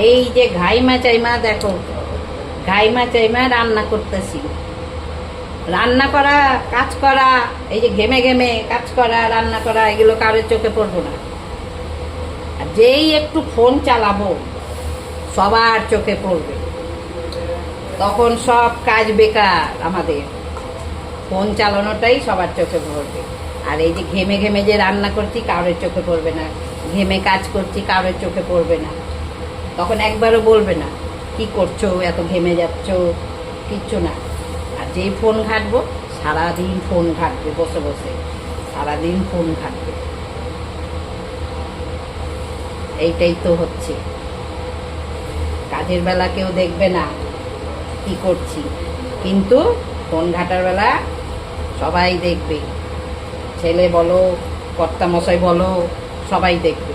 এই যে ঘাইমা চাইমা দেখো, ঘাইমা চাইমা রান্না করতেছি। রান্না করা, কাজ করা, এই যে ঘেমে ঘেমে কাজ করা, রান্না করা, এগুলো কারোর চোখে পড়বো না। আর যেই একটু ফোন চালাবো সবার চোখে পড়বে, তখন সব কাজ বেকার আমাদের। ফোন চালানোটাই সবার চোখে পড়বে। আর এই যে ঘেমে ঘেমে যে রান্না করছি কারোর চোখে পড়বে না, ঘেমে কাজ করছি কারোর চোখে পড়বে না। তখন একবারও বলবে না কি করছো, এত ঘেমে যাচ্ছ, কিচ্ছু না। আর যেই ফোন ঘাঁটবো, সারাদিন ফোন ঘাঁটবে, বসে বসে সারাদিন ফোন ঘাঁটবে। এইটাই তো হচ্ছে। কাজের বেলা কেউ দেখবে না কি করছি, কিন্তু ফোন ঘাটার বেলা সবাই দেখবে। ছেলে বলো, কর্তামশাই বলো, সবাই দেখবে।